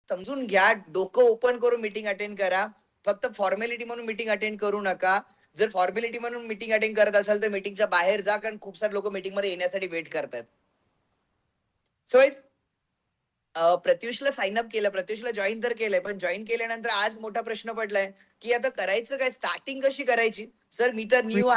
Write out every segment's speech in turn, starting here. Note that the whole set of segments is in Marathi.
समजून घ्या, डोकं ओपन करून मीटिंग अटेंड करा. फक्त फॉर्मॅलिटी म्हणून मीटिंग अटेंड करू नका. जर फॉर्मॅलिटी म्हणून मीटिंग अटेंड करत असाल तर मीटिंगच्या बाहेर जा, कारण खूप सारे लोक मीटिंग मध्ये येण्यासाठी वेट करतात. सो प्रत्युषला साइन अप केलं, प्रत्युषला जॉईन तर केलंय, पण जॉईन केल्यानंतर आज मोठा प्रश्न पडलाय की आता करायचं काय, स्टार्टिंग कशी करायची. सर मी तर न्यू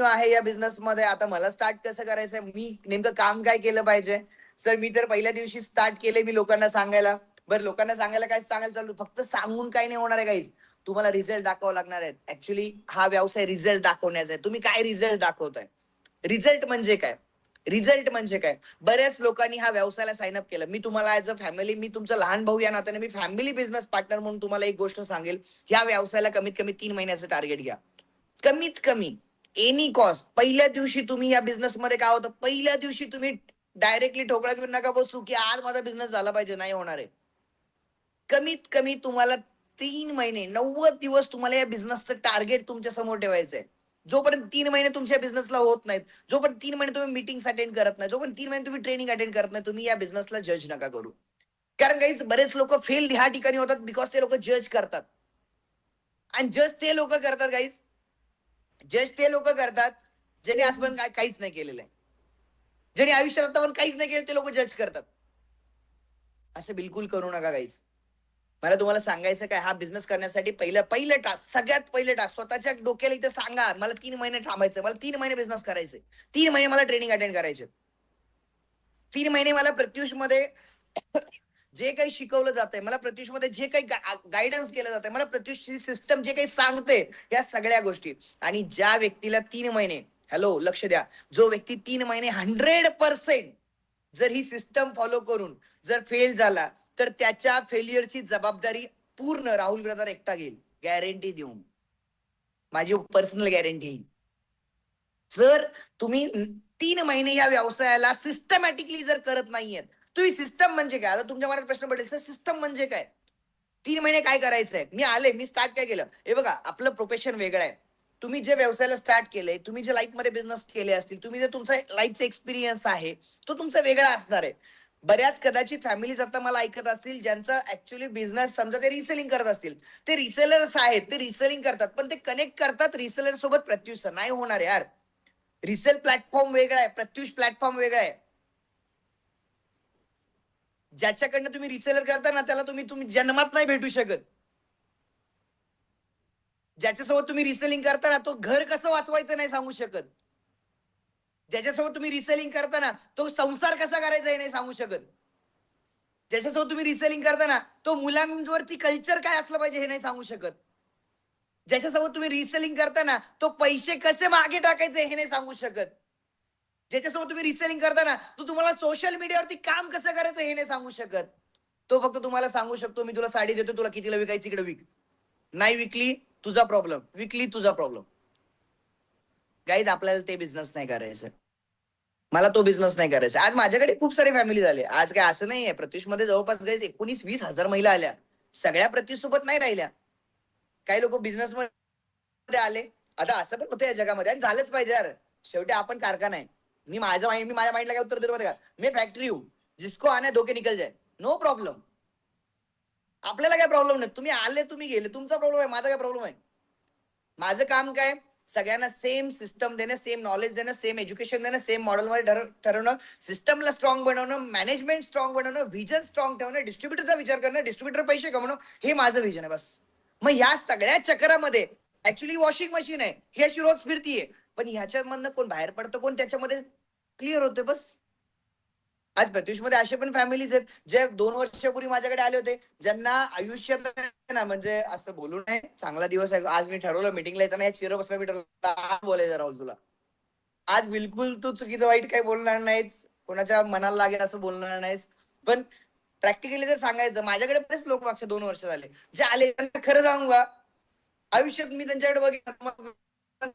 आहे, या बिझनेस मध्ये, आता मला स्टार्ट कसं करायचंय, मी नेमकं काम काय केलं पाहिजे. सर मी तर पहिल्या दिवशी स्टार्ट केले मी लोकांना सांगायला. बरं लोकांना सांगायला काय सांगायला चालू, फक्त सांगून काय नाही होणार आहे गाईज, तुम्हाला रिझल्ट दाखवावं लागणार आहे. ऍक्च्युली हा व्यवसाय रिझल्ट दाखवण्याचा आहे. तुम्ही काय रिझल्ट दाखवताय, रिझल्ट म्हणजे काय, रिझल्ट म्हणजे काय. बऱ्याच लोकांनी हा व्यवसायाला साइन अप केलं. मी तुम्हाला ऍज अ फॅमिली, मी तुमचा लहान भाऊ या नात्याने, मी फॅमिली बिझनेस पार्टनर म्हणून तुम्हाला एक गोष्ट सांगेल, ह्या व्यवसायाला कमीत कमी 3 महिन्याचं टार्गेट घ्या, कमीत कमी. Any cost. पहिल्या दिवशी तुम्ही या बिझनेस मध्ये काय होतं, पहिल्या दिवशी तुम्ही डायरेक्टली ठोकळा घेऊन नका बसू की आज माझा बिझनेस झाला पाहिजे, नाही होणार आहे. कमीत कमी तुम्हाला 3 महिने, 90 दिवस तुम्हाला या बिझनेसचं टार्गेट तुमच्या समोर ठेवायचंय. जोपर्यंत 3 महिने तुमच्या बिझनेसला होत नाहीत, जोपर्यंत 3 महिने तुम्ही मीटिंग अटेंड करत नाही, जोपर्यंत 3 महिने तुम्ही ट्रेनिंग अटेंड करत नाही, तुम्ही या बिझनेसला जज नका करू. कारण काही बरेच लोक फेल ह्या ठिकाणी होतात बिकॉज ते लोक जज करतात. आणि जज ते लोक करतात गाईज, जज ते लोक करतात ज्यांनी आजपर्यंत काहीच नाही केलेलं आहे, ज्यांनी आयुष्यात आतापर्यंत काहीच नाही केलं, ते लोक जज करतात. असं बिलकुल करू नका गाईज. मला तुम्हाला सांगायचं काय, हा बिझनेस करण्यासाठी पहिलं टास्क, सगळ्यात पहिलं टास्क, स्वतःच्या डोक्याला इथं सांगा, मला 3 महिने थांबायचं, मला 3 महिने बिझनेस करायचे, 3 महिने मला ट्रेनिंग अटेंड करायचे, 3 महिने मला प्रत्युष मध्ये जे काही शिकवलं जातंय, मला प्रत्युष मध्ये जे काही गायडन्स केलं जातंय, मला प्रत्युषची सिस्टम जे काही सांगते, या सगळ्या गोष्टी. आणि ज्या व्यक्तीला 3 महिने, हॅलो लक्ष द्या, जो व्यक्ती 3 महिने 100% जर ही सिस्टम फॉलो करून जर फेल झाला, तर त्याच्या फेल्युअरची जबाबदारी पूर्ण राहुल ब्रदर एकटा घेईल, गॅरंटी देऊन, माझी पर्सनल गॅरंटी. जर तुम्ही 3 महिने या व्यवसायाला सिस्टमॅटिकली जर करत नाहीयेत, तुम्ही सिस्टम म्हणजे काय, आता तुमच्या मनात प्रश्न पडेल, सर सिस्टम म्हणजे काय, 3 महिने काय करायचंय, मी स्टार्ट काय केलं. हे बघा, आपलं प्रोफेशन वेगळं आहे. तुम्ही जे व्यवसायाला स्टार्ट केलंय, तुम्ही जे लाईफ मध्ये बिझनेस केले असतील, तुम्ही जे तुमचा लाईफचा एक्सपिरियन्स आहे तो तुमचा वेगळा असणार आहे. बऱ्याच कदाचित फॅमिलीज आता मला ऐकत असतील ज्यांचा ऍक्च्युअली बिझनेस, समजा ते रिसेलिंग करत असतील, ते रिसेलर्स आहेत, ते रिसेलिंग करतात, पण ते कनेक्ट करतात रिसेलर सोबत. प्रत्युष नाही होणार यार, रिसेल प्लॅटफॉर्म वेगळा आहे, प्रत्युष प्लॅटफॉर्म वेगळा आहे. ज्याच्याकडनं तुम्ही रिसेलर करता ना, त्याला तुम्ही जन्मात नाही भेटू शकत. ज्याच्यासोबत तुम्ही रिसेलिंग करता ना, तो घर कसं वाचवायचं नाही सांगू शकत. ज्याच्यासोबत तुम्ही रिसेलिंग करता ना, तो संसार कसा करायचा हे नाही सांगू शकत. ज्याच्यासोबत तुम्ही रिसेलिंग करता ना, तो मुलांवरती कल्चर काय असलं पाहिजे हे नाही सांगू शकत. ज्याच्यासोबत तुम्ही रिसेलिंग करता ना, तो पैसे कसे मागे टाकायचे हे नाही सांगू शकत. ज्याच्यासोबत तुम्ही रिसेलिंग करता ना, तो तुम्हाला सोशल मीडियावरती काम कसं करायचं हे नाही सांगू शकत. तो फक्त तुम्हाला सांगू शकतो, मी तुला साडी देतो, तुला कितीला विकायची इकडे विक, नाही विकली तुझा प्रॉब्लेम, विकली तुझा प्रॉब्लेम. गाईज आपल्याला ते बिझनेस नाही करायचं, मला तो बिझनेस नाही करायचा. आज माझ्याकडे खूप सारे फॅमिली झाले. आज काय असं नाहीये, प्रत्युष मध्ये जवळपास गाईज 19-20 हजार महिला आल्या. सगळ्या प्रत्युष सोबत नाही राहिल्या, काही लोक बिझनेस मध्ये आले. आता असं पण होतं या जगामध्ये, आणि झालंच पाहिजे यार, शेवटी आपण कारखाना आहे. मी माझ्या माइंडला काय उत्तर देतो का, मी फॅक्टरी हूं, जिसको आना धोके निकल जाए, नो प्रॉब्लेम. आपल्याला काय प्रॉब्लेम नाही, तुम्ही आले तुम्ही गेले, तुमचा प्रॉब्लेम आहे, माझा काय प्रॉब्लेम आहे. माझं काम काय, सगळ्यांना सेम सिस्टम देणं, सेम नॉलेज देणं, सेम एज्युकेशन देणं, सेम मॉडेलमध्ये ठरवणं, सिस्टमला स्ट्रॉंग बनवणं, मॅनेजमेंट स्ट्रॉंग बनवणं, व्हिजन स्ट्रॉंग ठेवणं, डिस्ट्रीब्युटरचा विचार करणं, डिस्ट्रीब्युटर पैसे कमवणं, हे माझं व्हिजन आहे बस. मग ह्या सगळ्या चक्रामध्ये ऍक्च्युली वॉशिंग मशीन आहे, ही अशी रोज फिरतीये, पण ह्याच्यामधनं कोण बाहेर पडतं, कोण त्याच्यामध्ये क्लिअर होते बस. आज प्रत्युष मध्ये असे पण फॅमिलीज आहेत जे 2 वर्षापूर्वी माझ्याकडे आले होते, ज्यांना आयुष्यात ना, म्हणजे असं बोलू नये, चांगला दिवस आहे आज, मी ठरवलं मिटिंगला येताना या चिर बसला, मी ठरवलं बोलायचं राहुल तुला आज, बिलकुल तू चुकीचं वाईट काही बोलणार नाहीस, कोणाच्या मनाला लागेल असं बोलणार नाहीस, पण प्रॅक्टिकली जर सांगायचं, माझ्याकडे बरेच लोक मागच्या 2 वर्ष झाले जे आले, त्यांना खरं सांगू का, आयुष्यात मी त्यांच्याकडे बघितलं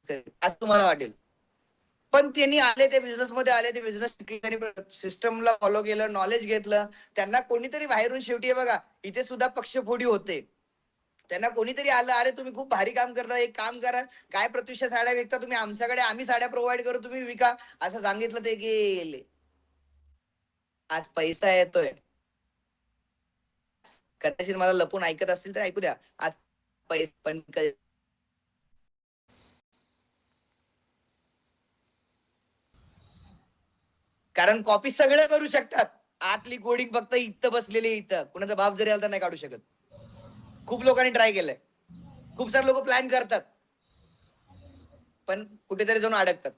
असं तुम्हाला वाटेल, पण त्यांनी आले, ते बिझनेस मध्ये आले, ते बिझनेस शिकले, सिस्टमला फॉलो केलं, नॉलेज घेतलं. त्यांना कोणीतरी बाहेरून, शेवटी बघा इथे सुद्धा पक्षफोडी होते, त्यांना कोणीतरी आलं, अरे तुम्ही खूप भारी काम करता, एक काम करा, काय प्रत्युष साड्या विकता तुम्ही, आमच्याकडे आम्ही साड्या प्रोव्हाइड करू, तुम्ही विका, असं सांगितलं, ते गेले. आज पैसा येतोय, कदाचित मला लपून ऐकत असतील तर ऐकू द्या. आज पैसे पण कारण कॉपी सगळं करू शकतात. आतली कोडिंग फक्त इथं बसलेली इथं कुणाचा बाप जरी आला तर नाही काढू शकत. खूप लोकांनी ट्राय केलंय. खूप सारे लोक प्लॅन करतात पण कुठेतरी जाऊन अडकतात.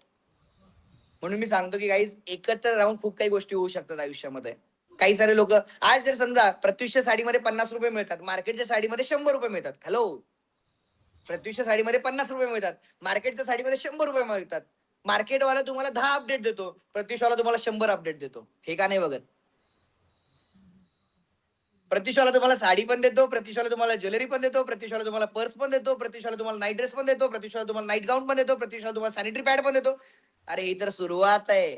म्हणून मी सांगतो की गाईज एकत्र राहून खूप काही गोष्टी होऊ शकतात आयुष्यामध्ये. काही सारे लोक आज जर समजा प्रत्युषच्या साडीमध्ये 50 रुपये मिळतात, मार्केटच्या साडीमध्ये 100 रुपये मिळतात. हॅलो, प्रत्युषच्या साडीमध्ये 50 रुपये मिळतात, मार्केटच्या साडीमध्ये 100 रुपये मिळतात. मार्केटवाला तुम्हाला 10 अपडेट देतो, प्रत्युषवाला तुम्हाला 100 अपडेट देतो. हे का नाही बघत? प्रत्युषवाला तुम्हाला साडी पण देतो, प्रत्युषवाला तुम्हाला ज्वेलरी पण देतो, प्रत्युषवाला तुम्हाला पर्स पण देतो, प्रत्युषवाला तुम्हाला नाईट ड्रेस पण देतो, प्रत्युषवाला तुम्हाला नाईट गाऊन पण देतो, प्रत्युषवाला तुम्हाला सॅनिटरी पॅड पण देतो. अरे ही तर सुरुवात आहे.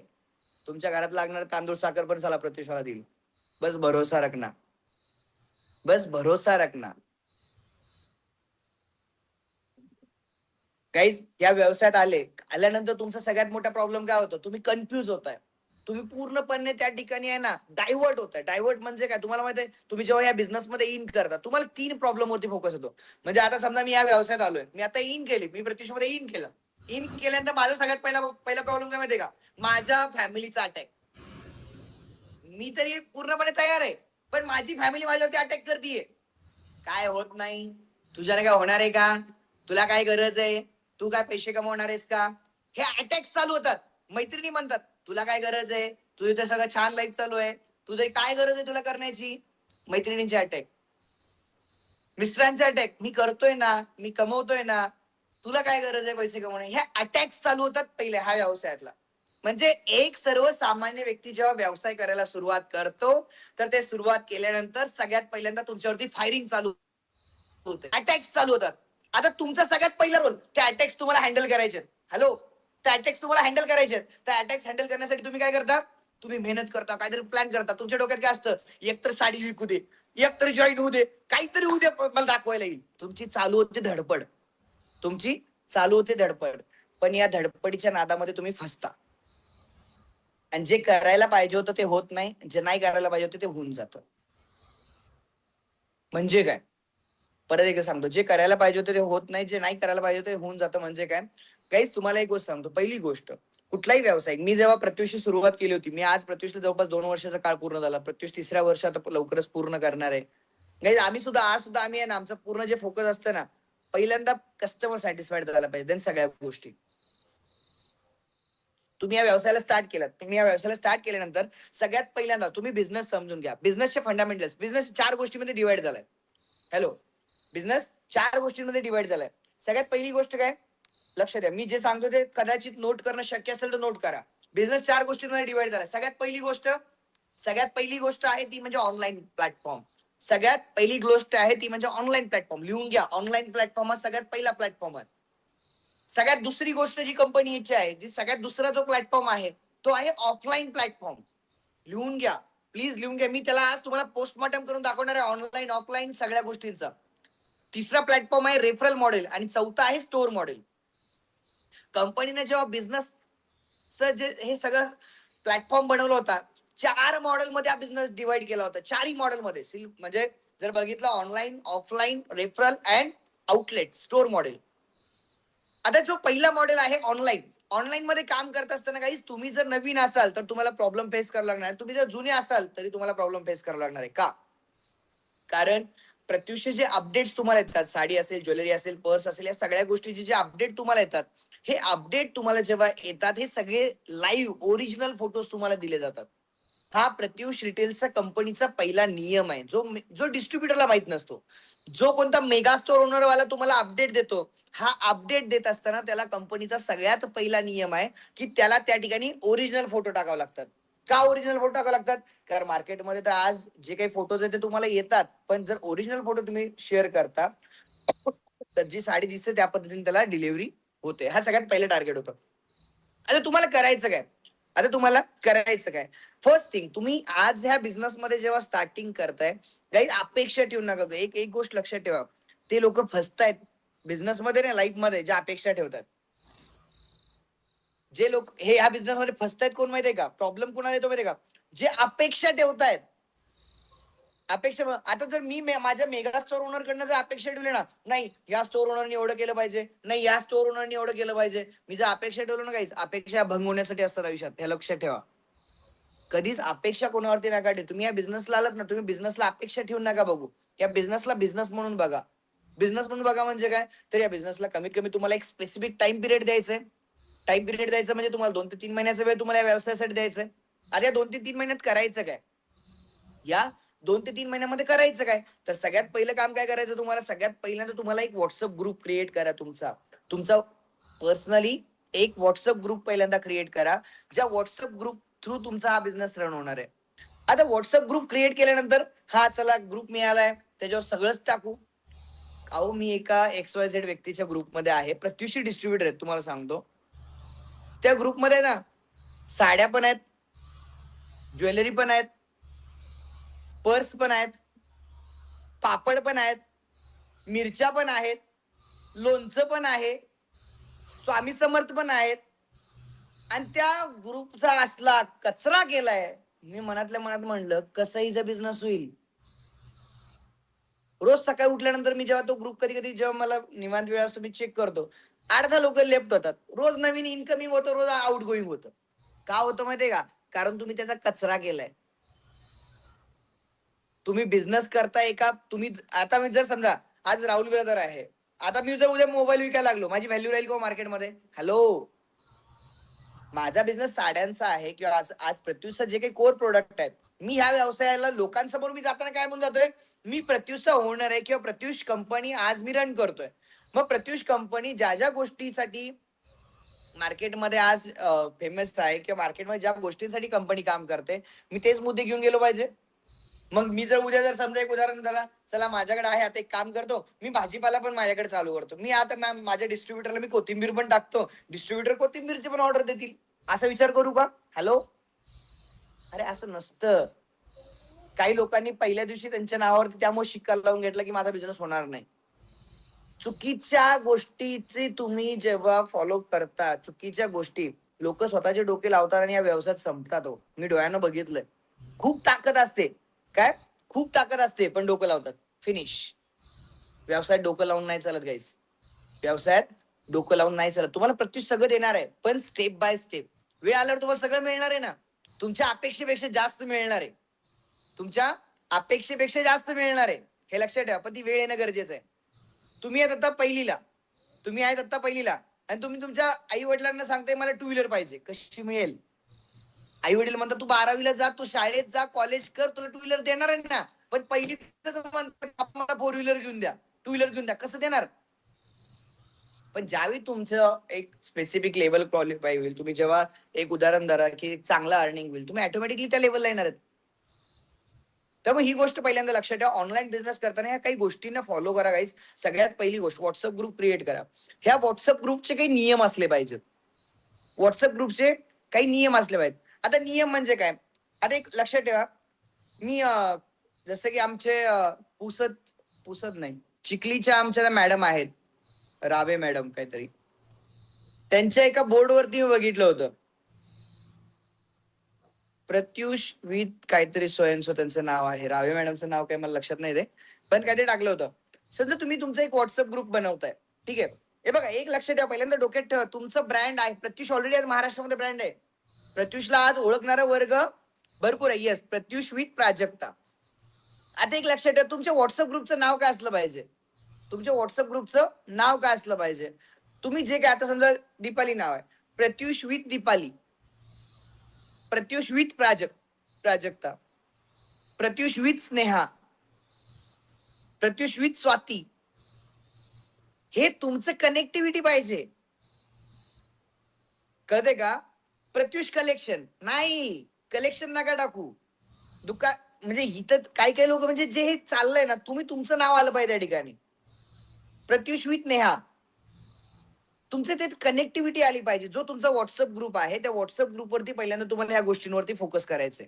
तुमच्या घरात लागणार तांदूळ साखर पण साला प्रत्युषवाला देईल. बस भरोसा रखना, बस भरोसा रखना. काहीच या व्यवसायात आल्यानंतर तुमचा सगळ्यात मोठा प्रॉब्लेम काय होतो? तुम्ही कन्फ्युज होताय. तुम्ही पूर्णपणे त्या ठिकाणी आहे ना डायव्हर्ट होताय. डायव्हर्ट म्हणजे काय तुम्हाला माहिती आहे? तुम्ही जेव्हा या बिझनेसमध्ये इन करता तुम्हाला 3 प्रॉब्लेम वरती फोकस होतो. म्हणजे आता समजा मी या व्यवसायात आलोय, मी आता इन केली, मी प्रत्युषमध्ये इन केलं. इन केल्यानंतर माझा सगळ्यात पहिला प्रॉब्लेम काय माहितीये का? माझ्या फॅमिलीचा अटॅक. मी तरी पूर्णपणे तयार आहे, पण माझी फॅमिली माझ्यावरती अटॅक करतीये. काय होत नाही, तुझ्याने काय होणार आहे का? तुला काय गरज आहे? तू काय पैसे कमवणार आहेस का? हे अटॅक चालू होतात. मैत्रिणी म्हणतात तुला काय गरज आहे? तुझं तर सगळं छान लाईफ चालू आहे, तुझं काय गरज आहे तुला करण्याची? मैत्रिणींचे अटॅक, मिस्टरांचे अटॅक, मी करतोय ना, मी कमवतोय ना, तुला काय गरज आहे पैसे कमवणे? हे अटॅक चालू होतात पहिले हा व्यवसायातला. म्हणजे एक सर्वसामान्य व्यक्ती जेव्हा व्यवसाय करायला सुरुवात करतो तर ते सुरुवात केल्यानंतर सगळ्यात पहिल्यांदा तुमच्यावरती फायरिंग चालू होते, अटॅक्स चालू होतात. आता तुमचा सगळ्यात पहिला रोल त्या अटॅक्स तुम्हाला हँडल करायचे. हॅलो, त्या अटॅक्स तुम्हाला हँडल करायचे. त्या अटॅक्स हँडल करण्यासाठी तुम्ही काय करता? तुम्ही मेहनत करता, काहीतरी प्लॅन करता. तुमच्या डोक्यात काय असतं? एकतर साडी विकू दे, एकतर जॉईन होऊ दे, काहीतरी होऊ दे, मला दाखवायला येईल. तुमची चालू होते धडपड, तुमची चालू होते धडपड. पण या धडपडीच्या नादामध्ये तुम्ही फसता आणि जे करायला पाहिजे होतं ते होत नाही, जे नाही करायला पाहिजे होतं ते होऊन जातं. म्हणजे काय? परत एकदा सांगतो, जे करायला पाहिजे होतं ते होत नाही, जे नाही करायला पाहिजे ते होऊन जातं. म्हणजे काय? काहीच तुम्हाला एक गोष्ट सांगतो. पहिली गोष्ट, कुठलाही व्यवसाय, मी जेव्हा प्रत्युषची सुरुवात केली होती, मी आज प्रत्युषला जवळपास 2 वर्षाचा काळ पूर्ण झाला. प्रत्युष 3ऱ्या वर्षात लवकरच पूर्ण करणार आहे. गाईज आम्ही सुद्धा आज सुद्धा आम्ही आहे ना, आमचं पूर्ण जे फोकस असतं ना, पहिल्यांदा कस्टमर सॅटिस्फाईड झाला पाहिजे, देन सगळ्या गोष्टी. तुम्ही या व्यवसायाला स्टार्ट केलात, तुम्ही या व्यवसायाला स्टार्ट केल्यानंतर सगळ्यात पहिल्यांदा तुम्ही बिझनेस समजून घ्या. बिझनेसचे फंडामेंटल्स, बिझनेस 4 गोष्टींमध्ये डिवाइड झालाय. हॅलो, बिझनेस 4 गोष्टींमध्ये डिवाइड झालाय. सगळ्यात पहिली गोष्ट काय? लक्ष द्या, मी जे सांगतो ते कदाचित नोट करणं शक्य असेल तर नोट करा. बिझनेस 4 गोष्टींमध्ये डिवाइड झाला. सगळ्यात पहिली गोष्ट आहे ती म्हणजे ऑनलाईन प्लॅटफॉर्म. सगळ्यात पहिली गोष्ट आहे ती म्हणजे ऑनलाईन प्लॅटफॉर्म. लिहून घ्या, ऑनलाईन प्लॅटफॉर्म हा सगळ्यात पहिला प्लॅटफॉर्म आहे. सगळ्यात दुसरी गोष्ट जी कंपनीची आहे, जी सगळ्यात दुसरा जो प्लॅटफॉर्म आहे तो आहे ऑफलाईन प्लॅटफॉर्म. लिहून घ्या, प्लीज लिहून घ्या. मी त्याला आज तुम्हाला पोस्टमॉर्टम करून दाखवणार आहे, ऑनलाईन ऑफलाईन सगळ्या गोष्टींचा. तिसरा प्लॅटफॉर्म आहे रेफरल मॉडेल आणि चौथा आहे स्टोअर मॉडेल. कंपनीने जेव्हा बिझनेस जे हे सगळं प्लॅटफॉर्म बनवला होता, 4 मॉडेलमध्ये हा बिझनेस डिवाइड केला होता. 4ही मॉडेलमध्ये. म्हणजे जर बघितलं, online, offline, referral and outlet, store model. आता जो पहिला मॉडेल आहे ऑनलाईन, ऑनलाईन मध्ये काम करत असताना काही तुम्ही जर नवीन असाल तर तुम्हाला प्रॉब्लेम फेस करावा लागणार. तुम्ही जर जुने असाल तरी तुम्हाला प्रॉब्लेम फेस करावा लागणार आहे. का? कारण प्रत्युष जे अपडेट्स तुम्हाला येतात, साडी असेल, ज्वेलरी असेल, पर्स असेल, या सगळ्या गोष्टीचे जे अपडेट तुम्हाला येतात, हे अपडेट तुम्हाला जेव्हा येतात, हे सगळे लाईव्ह ओरिजिनल फोटोज तुम्हाला दिले जातात. हा प्रत्युष रिटेलचा कंपनीचा पहिला नियम आहे, जो जो डिस्ट्रीब्युटरला माहित नसतो. जो कोणता मेगा स्टोर ओनर वाला तुम्हाला अपडेट देतो, हा अपडेट देत असताना त्याला कंपनीचा सगळ्यात पहिला नियम आहे की त्याला त्या ठिकाणी ओरिजिनल फोटो टाकावे लागतात. का ओरिजिनल फोटो टाकावे लागतात? कारण मार्केटमध्ये तर आज जे काही फोटोज आहेत ते तुम्हाला येतात, पण जर ओरिजिनल फोटो तुम्ही शेअर करता तर जी साडी दिसते त्या पद्धतीने त्याला डिलिव्हरी होते. हा सगळ्यात पहिलं टार्गेट होतं. आता तुम्हाला करायचं काय? फर्स्ट थिंग, तुम्ही आज ह्या बिझनेस मध्ये जेव्हा स्टार्टिंग करताय, काही अपेक्षा ठेवू नका. एक गोष्ट लक्षात ठेवा, ते लोक फसतायत बिझनेस मध्ये ना, लाईफ मध्ये, ज्या अपेक्षा ठेवतात. जे लोक हे ह्या बिझनेस मध्ये फसतायत कोण माहितीये का? प्रॉब्लेम कोणाला येतो माहितीये का? जे अपेक्षा ठेवतायत. अपेक्षा आता जर मी माझ्या मेगा स्टोर ओनर कडनं जर अपेक्षा ठेवली ना, नाही या स्टोर ओनरने एवढं केलं पाहिजे, नाही या स्टोर ओनरने एवढं केलं पाहिजे, मी जर अपेक्षा ठेवलं ना काहीच, अपेक्षा भंग होण्यासाठी असतात आयुष्यात, हे लक्षात ठेवा. कधीच अपेक्षा कोणावरती नका ठेवू. तुम्ही या बिझनेसला आलात ना, तुम्ही बिझनेसला अपेक्षा ठेवून नका बघू. या बिझनेसला बिझनेस म्हणून बघा. बिझनेस म्हणून बघा म्हणजे काय, तर या बिझनेसला कमीत कमी तुम्हाला एक स्पेसिफिक टाइम पिरियड द्यायचंय. टाइम पिरियड द्यायचं म्हणजे तुम्हाला 2 ते 3 महिन्याचा वेळ तुम्हाला या व्यवसायासाठी द्यायचंय. आता या 2 ते 3 महिन्यात करायचं काय, या 2 ते 3 महिन्यामध्ये करायचं काय, तर सगळ्यात पहिलं काम काय करायचं तुम्हाला, सगळ्यात पहिल्यांदा तुम्हाला एक व्हॉट्सअप ग्रुप क्रिएट करा. तुमचा पर्सनली एक व्हॉट्सअप ग्रुप पहिल्यांदा क्रिएट करा, ज्या व्हॉट्सअप ग्रुप थ्रू तुमचा हा बिझनेस रन होणार आहे. आता व्हॉट्सअप ग्रुप क्रिएट केल्यानंतर हा चला ग्रुप मिळालाय, त्याच्यावर सगळंच टाकू. अहो मी एका XYZ व्यक्तीच्या ग्रुपमध्ये आहे, प्रत्युषी डिस्ट्रीब्युटर आहेत तुम्हाला सांगतो. त्या ग्रुपमध्ये ना साड्या पण आहेत, ज्वेलरी पण आहेत, पर्स पण आहेत, पापड पण आहेत, मिरच्या पण आहेत, लोणचं पण आहे, स्वामी समर्थ पण आहेत. आणि त्या ग्रुपचा असला कचरा केलाय, मी मनातल्या मनात म्हणलं कसं हिचा बिझनेस होईल. रोज सकाळी उठल्यानंतर मी जेव्हा तो ग्रुप कधी कधी जेव्हा मला निवांत वेळ असतो मी चेक करतो, 8-10 लोक लेफ्ट होतात. रोज नवीन इनकमिंग होतं, रोज आउट गोईंग होतं. का होतं माहितीये का, कारण तुम्ही त्याचा कचरा केलाय. तुम्ही बिझनेस करताय का, तुम्ही आता मी जर समजा आज राहुल ब्रदर आहे, आता मी जर उद्या मोबाईल विकायला लागलो, माझी व्हॅल्यू राहील का मार्केटमध्ये? हॅलो, माझा बिझनेस साड्यांचा आहे किंवा आज आज प्रत्युषचं जे काही कोर प्रोडक्ट आहेत, मी ह्या व्यवसायाला लोकांसमोर मी जाताना काय म्हणून जातोय, मी प्रत्युषचा ओनर आहे किंवा प्रत्युष कंपनी आज मी रन करतोय. मग प्रत्युष कंपनी ज्या ज्या गोष्टीसाठी मार्केटमध्ये आज फेमस आहे किंवा मार्केटमध्ये ज्या गोष्टींसाठी कंपनी काम करते, मी तेच मुद्दे घेऊन गेलो पाहिजे. मग मी जर उद्या जर समजा एक उदाहरण झाला, चला माझ्याकडे आहे आता एक काम करतो, मी भाजीपाला पण माझ्याकडे चालू करतो. मी आता माझ्या डिस्ट्रीब्युटरला मी कोथिंबीर पण टाकतो, डिस्ट्रीब्युटर कोथिंबीरची पण ऑर्डर देतील, असा विचार करू का? हॅलो, अरे असं नसतं. काही लोकांनी पहिल्या दिवशी त्यांच्या नावावरती त्यामुळे शिक्का लावून घेतला की माझा बिझनेस होणार नाही. चुकीच्या गोष्टीचे तुम्ही जेव्हा फॉलो करता, चुकीच्या गोष्टी लोक स्वतःचे डोके लावतात आणि या व्यवसायात संपतात. हो, मी डोळ्यानं बघितलंय. खूप ताकद असते, काय खूप ताकद असते, पण डोकं लावतात, फिनिश. व्यवसायात डोकं लावून नाही चालत गाईस, व्यवसायात डोकं लावून नाही चालत. तुम्हाला प्रत्युष सगळं देणार आहे, पण स्टेप बाय स्टेप. वेळ आल्यावर तुम्हाला सगळं मिळणार आहे ना, तुमच्या अपेक्षेपेक्षा जास्त मिळणार आहे, तुमच्या अपेक्षेपेक्षा जास्त मिळणार आहे, हे लक्षात ठेवा. पण ती वेळ येणं गरजेचं आहे. तुम्ही आहेत आता पहिलीला, तुम्ही आहेत आता पहिलीला आणि तुम्ही तुमच्या आई वडिलांना सांगताय मला 2 व्हीलर पाहिजे, कशी मिळेल? आई वडील म्हणतात तू 12वीला जा, तू शाळेत जा, कॉलेज कर, तुला 2 व्हीलर देणार आहे ना. पण पहिली मला 4 व्हीलर घेऊन द्या, 2 व्हीलर घेऊन द्या, कसं देणार? पण ज्यावेळी तुमचं एक स्पेसिफिक लेवल क्वालिफाय होईल, तुम्ही जेव्हा एक उदाहरण धरा की चांगलं अर्निंग होईल, तुम्ही ऑटोमॅटिकली त्या लेवलला येणार आहेत. त्यामुळे ही गोष्ट पहिल्यांदा लक्षात ठेवा. ऑनलाईन बिझनेस करताना ह्या काही गोष्टींना फॉलो करा गाईज. सगळ्यात पहिली गोष्ट, व्हॉट्सअप ग्रुप क्रिएट करा. ह्या व्हॉट्सअप ग्रुपचे काही नियम असले पाहिजेत. व्हॉट्सअप ग्रुपचे काही नियम असले पाहिजेत. आता नियम म्हणजे काय, आता एक लक्षात ठेवा, मी जसं की आमचे पुसद पुसद नाही, चिखलीच्या आमच्या मॅडम आहेत, रावे मॅडम काहीतरी, त्यांच्या एका बोर्डवरती मी बघितलं होतं, प्रत्युष विथ काहीतरी सोयनसो त्यांचं नाव आहे, रावे मॅडमचं नाव काही मला लक्षात नाही ते, पण काहीतरी टाकलं होतं. समजा तुम्ही तुमचा एक व्हॉट्सअप ग्रुप बनवताय, ठीक आहे, हे बघा एक लक्षात ठेवा, पहिल्यांदा डोक्यात ठेवा, तुमचं ब्रँड आहे, प्रत्युष ऑलरेडी आज महाराष्ट्रामध्ये ब्रँड आहे, प्रत्युषला आज ओळखणारा वर्ग भरपूर आहे. Yes, Pratyush with Prajakta. आता एक लक्षात ठेवा, तुमच्या व्हॉट्सअप ग्रुपचं नाव काय असलं पाहिजे, तुमच्या व्हॉट्सअप ग्रुपचं नाव काय असलं पाहिजे, तुम्ही जे काय आता समजा दीपाली नाव आहे, Pratyush with Deepali, Pratyush with Prajakta, Pratyush with Sneha, Pratyush with Swati, हे तुमचं कनेक्टिव्हिटी पाहिजे. कळते का? प्रत्युष कलेक्शन नाही, कलेक्शन नका टाकू. दुकान म्हणजे इथं काही काही लोक म्हणजे जे हे चाललंय ना, तुम्ही तुमचं नाव आलं पाहिजे त्या ठिकाणी, प्रत्युष विथ नेहा, तुमचे ते कनेक्टिव्हिटी आली पाहिजे. जो तुमचा व्हॉट्सअप ग्रुप आहे त्या व्हॉट्सअप ग्रुपवरती पहिल्यांदा तुम्हाला या गोष्टींवरती फोकस करायचंय.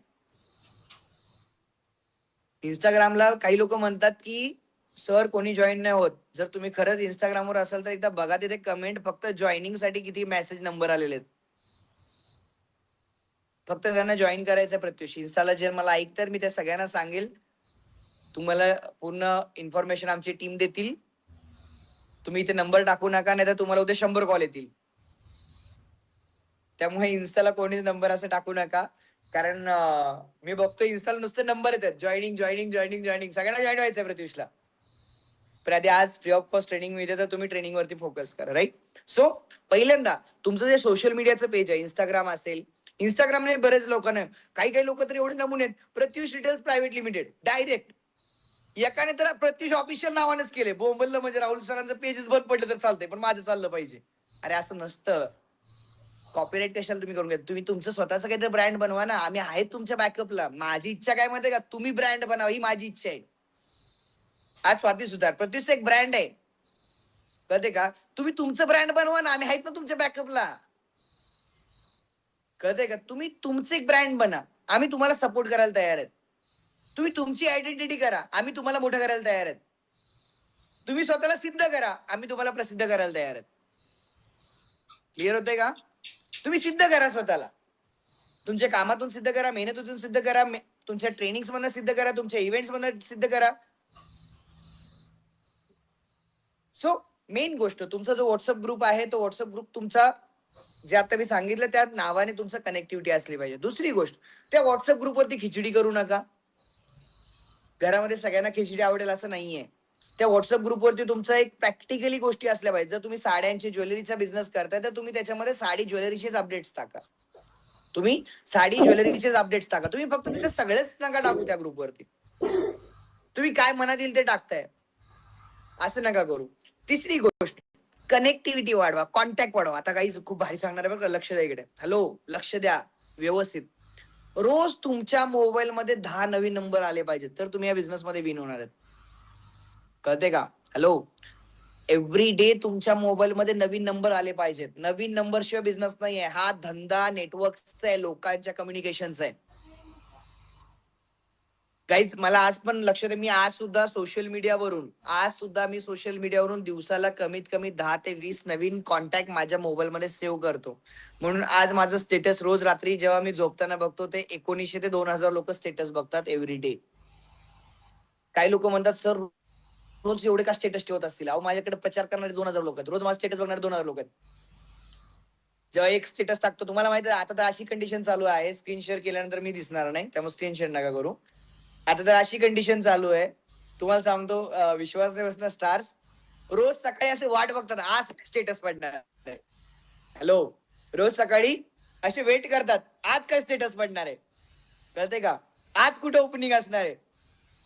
इंस्टाग्रामला काही लोक म्हणतात की सर कोणी जॉईन नाही होत. जर तुम्ही खरंच इंस्टाग्रामवर असाल तर एकदा बघा, तिथे कमेंट फक्त जॉईनिंग साठी किती मेसेज नंबर आलेले आहेत. फक्त त्यांना जॉईन करायचं प्रत्युष. इंस्टाला जे मला ऐकतात मी त्या सगळ्यांना सांगेल तुम्हाला पूर्ण इन्फॉर्मेशन आमची टीम देतील. तुम्ही इथे नंबर टाकू नका, नाही तर तुम्हाला उद्या 100 कॉल येतील. त्यामुळे इन्स्टाला कोणीच नंबर असं टाकू नका, कारण मी बघतो इन्स्टाला नुसते नंबर येतात, जॉईनिंग जॉईनिंग जॉईनिंग जॉईनिंग. सगळ्यांना जॉईन व्हायचंय प्रत्युषला. पण आधी आज फ्री ऑफ कॉस्ट ट्रेनिंग मिळते, तर तुम्ही ट्रेनिंग वरती फोकस करा. राईट. सो पहिल्यांदा तुमचं जे सोशल मीडियाचं पेज आहे, इंस्टाग्राम असेल, इंस्टाग्रामने बरेच लोकांना, काही लोक तर एवढे नमुने आहेत, Pratyush details private limited direct. एकाने तर प्रत्युष ऑफिशियल नावानेच केले, बोंबललं म्हणजे राहुल सरांचं पेजेस बंद पडलं तर चालतंय, पण माझं चाललं पाहिजे. अरे असं नसतं. कॉपीराईट कशाला तुम्ही करून घ्या, तुम्ही तुमचं स्वतःचं काहीतरी ब्रँड बनवा ना. आम्ही आहेत तुमच्या बॅकअपला. माझी इच्छा काय माहितीये का, तुम्ही ब्रँड बनवा, ही माझी इच्छा आहे. आज स्वाती सुतार प्रत्युष एक ब्रँड आहे, कळते का. तुम्ही तुमचं ब्रँड बनवा ना, आम्ही आहेत ना तुमच्या बॅकअपला. कळते का. तुम्ही तुमचं एक ब्रँड बना, आम्ही तुम्हाला सपोर्ट करायला तयार आहेत. तुम्ही तुमची आयडेंटिटी करा, आम्ही तुम्हाला मोठं करायला तयार आहेत. तुम्ही स्वतःला सिद्ध करा, आम्ही तुम्हाला प्रसिद्ध करायला तयार आहेत. क्लिअर होतंय का. तुम्ही सिद्ध करा स्वतःला, तुमच्या कामातून सिद्ध करा, मेहनतीतून सिद्ध करा, तुमच्या ट्रेनिंग्स मधून सिद्ध करा, तुमच्या इव्हेंट्स मधून सिद्ध करा. सो मेन गोष्ट, तुमचा जो व्हॉट्सअप ग्रुप आहे, तो व्हॉट्सअप ग्रुप तुमचा, जे आता मी सांगितलं त्या नावाने तुमचं कनेक्टिव्हिटी असली पाहिजे. दुसरी गोष्ट, त्या व्हॉट्सअप ग्रुपवरती खिचडी करू नका. घरामध्ये सगळ्यांना खिचडी आवडेल असं नाहीये. त्या व्हॉट्सअप ग्रुपवरती तुमचं एक प्रॅक्टिकली गोष्टी असल्या पाहिजे. जर तुम्ही साड्यांची ज्वेलरीचा बिझनेस करताय, तर तुम्ही त्याच्यामध्ये साडी ज्वेलरीचेच अपडेट्स टाका. तुम्ही साडी ज्वेलरीचेच अपडेट्स टाका. तुम्ही फक्त तिथे सगळेच नका टाकू त्या ग्रुपवरती. तुम्ही काय मनात येईल ते टाकताय, असं नका करू. तिसरी गोष्ट, कनेक्टिव्हिटी वाढवा, कॉन्टॅक्ट वाढवा. आता काही खूप भारी सांगणार आहे बघा, लक्ष द्या इकडे. हॅलो, लक्ष द्या व्यवस्थित. रोज तुमच्या मोबाईल मध्ये 10 नवीन नंबर आले पाहिजेत, तर तुम्ही या बिझनेस मध्ये विन होणार आहेत. कळते का. हॅलो, एव्हरी डे तुमच्या मोबाईल मध्ये नवीन नंबर आले पाहिजेत. नवीन नंबर शिवाय बिझनेस नाहीये. हा धंदा नेटवर्कचा आहे, लोकांच्या कम्युनिकेशनचा आहे. काहीच मला आज पण लक्ष दे, मी आज सुद्धा सोशल मीडियावरून दिवसाला कमीत कमी 10 ते 20 नवीन कॉन्टॅक्ट माझ्या मोबाईल मध्ये सेव्ह करतो. म्हणून आज माझं स्टेटस रोज रात्री जेव्हा मी झोपताना बघतो, ते 1900 ते 2000 लोक स्टेटस बघतात एव्हरी डे. काही लोक म्हणतात, सर रोज एवढे का स्टेटस ठेवत असतील. अहो, माझ्याकडे प्रचार करणारे 2000 लोक आहेत, रोज माझा स्टेटस बघणारे 2000 लोक आहेत. जेव्हा एक स्टेटस टाकतो, तुम्हाला माहिती आहे आता तर अशी कंडिशन चालू आहे, स्क्रीन शेअर केल्यानंतर मी दिसणार नाही, त्यामुळे स्क्रीन शेअर नका करू. आता तर अशी कंडिशन चालू आहे, तुम्हाला सांगतो, विश्वास नाही बसणार. स्टार्स रोज सकाळी असे वाट बघतात, आज स्टेटस पडणार आहे. हॅलो, रोज सकाळी असे वेट करतात, आज काय स्टेटस पडणार आहे. कळते का. आज कुठं ओपनिंग असणार आहे,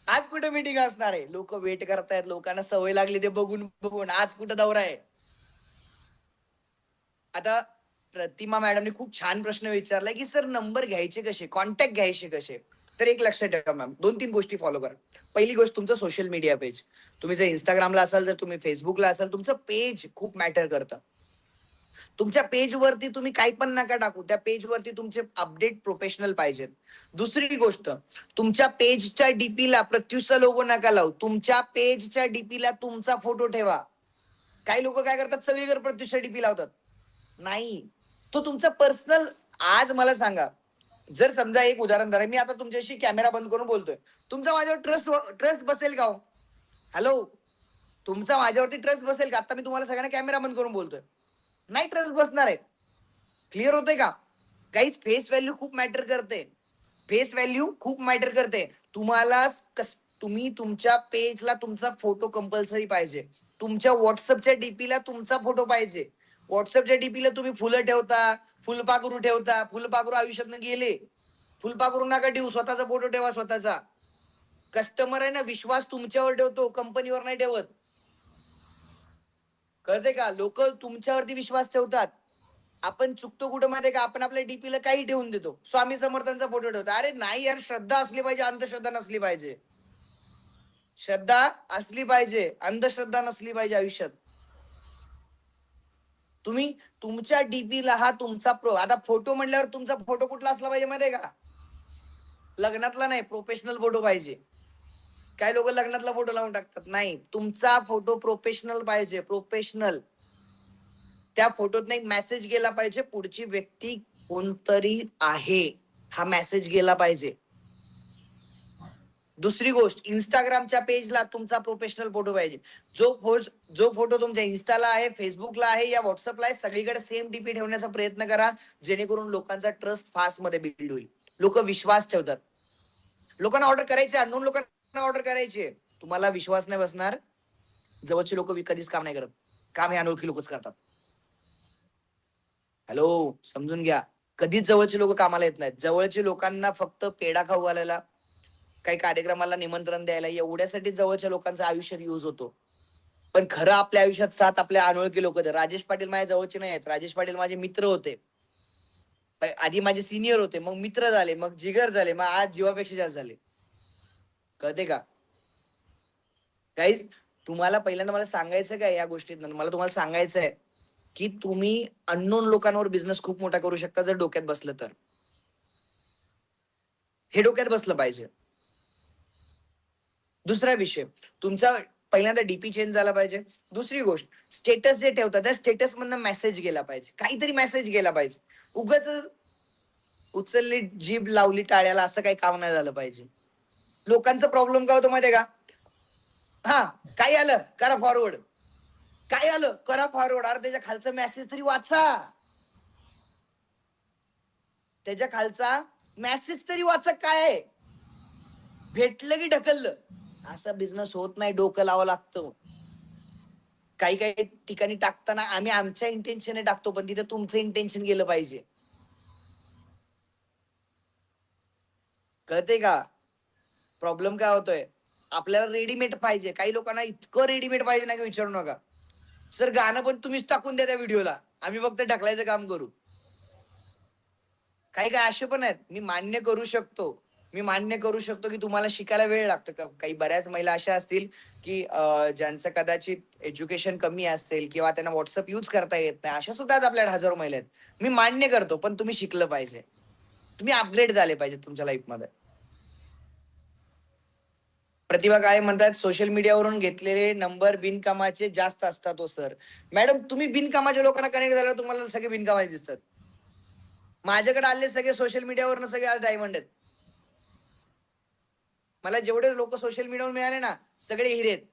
आज कुठं मीटिंग असणार आहे. लोक वेट करतायत, लोकांना सवय लागली ते बघून बघून, आज कुठं दौरा आहे. आता प्रतिमा मॅडमने खूप छान प्रश्न विचारलाय की सर नंबर घ्यायचे कसे, कॉन्टॅक्ट घ्यायचे कसे. तर एक लक्षात ठेवा मॅम, 2-3 गोष्टी फॉलो करा. पहिली गोष्ट, तुमचं सोशल मीडिया पेज. तुम्ही जर इंस्टाग्रामला असाल, जर तुम्ही फेसबुकला असाल, तुमचं पेज खूप मॅटर करतं. तुमच्या पेजवरती तुम्ही काही पण नका टाकू, त्या पेजवरती तुमचे अपडेट प्रोफेशनल पाहिजेत. दुसरी गोष्ट, तुमच्या पेजच्या डीपीला प्रत्युषचा लोगो नका लावू, तुमच्या पेजच्या डीपीला तुमचा फोटो ठेवा. काही लोक काय करतात, सगळीकडे प्रत्युषच्या डीपी लावतात. नाही, तो तुमचा पर्सनल. आज मला सांगा, जर समजा एक उदाहरण धरा, मी आता तुमच्याशी कॅमेरा बंद करून बोलतोय, तुमचा माझ्यावर ट्रस्ट बसेल का हो. हॅलो, तुमचा माझ्यावरती ट्रस्ट बसेल का. आता मी तुम्हाला सगळ्यांना कॅमेरा बंद करून बोलतोय, नाही ट्रस्ट बसणार आहे. क्लिअर होतंय का. काहीच फेस व्हॅल्यू खूप मॅटर करते. फेस व्हॅल्यू खूप मॅटर करते. तुम्हाला तुम्ही तुमच्या पेजला तुमचा फोटो कंपल्सरी पाहिजे. तुमच्या व्हॉट्सअपच्या डीपीला तुमचा फोटो पाहिजे. व्हॉट्सअपच्या डीपीला तुम्ही फुलं ठेवता, फुलपाखरू ठेवता, फुलपाखरू आयुष्यातनं गेले. फुलपाखरू नका ठेवू, स्वतःचा फोटो ठेवा स्वतःचा. कस्टमर आहे ना, विश्वास तुमच्यावर ठेवतो, कंपनीवर नाही ठेवत. कळते का. लोक तुमच्यावरती विश्वास ठेवतात. आपण चुकतो कुठं माहितीये का, आपण आपल्या डीपीला काही ठेवून देतो, स्वामी समर्थांचा फोटो ठेवतो. अरे नाही यार, श्रद्धा असली पाहिजे, अंधश्रद्धा नसली पाहिजे. श्रद्धा असली पाहिजे, अंधश्रद्धा नसली पाहिजे आयुष्यात. तुम्ही तुमच्या डीपीला हा तुमचा आता फोटो म्हणल्यावर तुमचा फोटो कुठला असला पाहिजे माहितीये का, लग्नातला नाही, प्रोफेशनल फोटो पाहिजे. काय लोक लग्नातला फोटो लावून टाकतात, नाही, तुमचा फोटो प्रोफेशनल पाहिजे, प्रोफेशनल. त्या फोटोत एक मेसेज गेला पाहिजे, पुढची व्यक्ती कोणतरी आहे, हा मेसेज गेला पाहिजे. दुसरी गोष्ट, इंस्टाग्रामच्या पेजला तुमचा प्रोफेशनल फोटो पाहिजे. जो फोटो तुमच्या इन्स्टाला आहे, फेसबुकला आहे या व्हॉट्सअपला आहे, सगळीकडे सेम डीपी ठेवण्याचा प्रयत्न करा, जेणेकरून लोकांचा ट्रस्ट फास्ट मध्ये बिल्ड होईल. लोक विश्वास ठेवतात. लोकांना ऑर्डर करायचे, अननोन लोकांना ऑर्डर करायचे, तुम्हाला विश्वास नाही बसणार. जवळचे लोक कधीच काम नाही करत, काम हे अनोळखी लोकच करतात. हॅलो, समजून घ्या. कधीच जवळचे लोक कामाला येत नाहीत. जवळचे लोकांना फक्त पेढा खाऊ घालायला, काही कार्यक्रमाला निमंत्रण द्यायला, एवढ्यासाठी जवळच्या लोकांचं आयुष्य यूज होतो. पण खरं आपल्या आयुष्यात साथ आपल्या अनोळखी लोक. राजेश पाटील माझ्या जवळचे नाही आहेत. राजेश पाटील माझे मित्र होते, आधी माझे सिनियर होते, मग मित्र झाले, मग जिगर झाले, मग आज जीवापेक्षा जास्त झाले. कळते का गाईज? तुम्हाला पहिल्यांदा मला सांगायचं काय या गोष्टीत, मला तुम्हाला सांगायचं आहे की तुम्ही अननोन लोकांवर बिझनेस खूप मोठा करू शकता जर डोक्यात बसलं तर. हे डोक्यात बसलं पाहिजे. दुसरा विषय, तुमचा पहिल्यांदा डीपी चेंज झाला पाहिजे. दुसरी गोष्ट, स्टेटस जे ठेवतात त्या स्टेटस मधनं मेसेज गेला पाहिजे, काहीतरी मेसेज गेला पाहिजे. उगाच उचलली जीभ लावली टाळ्याला असं काही काम नाही झालं पाहिजे. लोकांचा प्रॉब्लेम काय होतो माहितीये का? हा, काय आलं करा फॉरवर्ड, काय आलं करा फॉरवर्ड. अरे त्याच्या खालचा मेसेज तरी वाचा, त्याच्या खालचा मेसेज तरी वाचा. काय भेटलं की ढकललं, असा बिझनेस होत नाही. डोकं लावावं लागतं. काही काही ठिकाणी टाकताना आम्ही आमच्या इंटेन्शनने टाकतो, पण तिथे तुमचं इंटेन्शन गेलं पाहिजे. कळते का? प्रॉब्लेम काय होतोय, आपल्याला रेडीमेड पाहिजे. काही लोकांना इतकं रेडीमेड पाहिजे ना की विचारू नका. सर गाणं पण तुम्हीच टाकून द्या त्या व्हिडिओला, आम्ही फक्त ढकलायचं काम करू. काही काही असे पण आहेत, मी मान्य करू शकतो की तुम्हाला शिकायला वेळ लागतो. काही बऱ्याच महिला अशा असतील की ज्यांचं कदाचित एज्युकेशन कमी असेल किंवा त्यांना व्हॉट्सअप यूज करता येत नाही, अशा सुद्धा आपल्या हजारो महिला आहेत. मी मान्य करतो, पण तुम्ही शिकलं पाहिजे, तुम्ही अपग्रेड झाले पाहिजे तुमच्या लाईफमध्ये. प्रतिभा काय म्हणतात, सोशल मीडियावरून घेतलेले नंबर बिनकामाचे जास्त असतात. हो सर, मॅडम तुम्ही बिनकामाच्या लोकांना कनेक्ट झाल्यावर तुम्हाला सगळे बिनकामाचे दिसतात. माझ्याकडे आले सगळे सोशल मीडियावरून सगळे आज डायमंड आहेत. मला जेवढे लोक सोशल मीडियावर मिळाले ना, सगळे हिरे आहेत.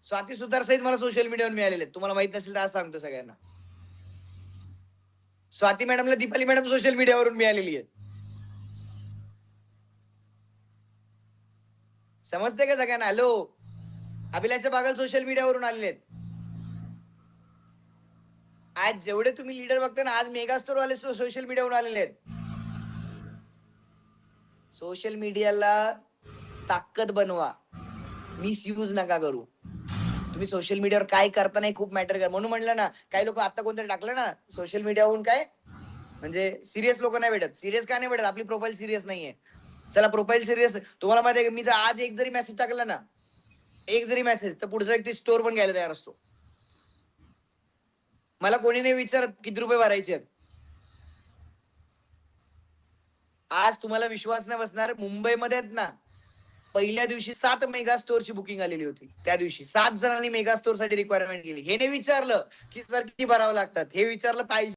स्वाती सुतार सहित मला सोशल मीडियावर मिळालेले आहेत. तुम्हाला माहित नसेल तर आज सांगतो सगळ्यांना. स्वाती मॅडमला दीपाली मॅडम सोशल मीडियावरून मिळालेली आहे. समजते का सगळ्यांना? हॅलो, अभिलाषा बागल सोशल मीडियावरून आलेले आहेत. आज जेवढे तुम्ही लीडर बघता ना, आज मेगास्टोर वाले सोशल मीडियावरून आलेले आहेत. सोशल मीडियाला ताकद बनवा, मिसयूज नका करू. तुम्ही सोशल मीडियावर काय करता नाही खूप मॅटर कर. म्हणून म्हणलं ना, काही लोक आता कोणतरी टाकलं ना सोशल मीडियावरून, काय म्हणजे सिरियस लोक नाही भेटत. सिरियस का नाही भेटत? आपली प्रोफाईल सिरियस नाहीये. चला प्रोफाईल सिरियस, तुम्हाला माहिती आहे मी जर आज एक जरी मेसेज टाकला ना, एक जरी मेसेज, तर पुढचा व्यक्ती स्टोर पण घ्यायला तयार असतो. मला कोणी नाही विचारत किती रुपये भरायचे आहेत. आज तुम्हाला विश्वास नाही बसणार, मुंबईमध्ये आहेत ना, पहिल्या दिवशी 7 मेगा स्टोअरची बुकिंग आलेली होती. त्या दिवशी 7 जणांनी मेगा स्टोअर साठी रिक्वायरमेंट केली. हे नाही विचारलं की सर किती भरावं लागतात, हे विचारलं पाहिजे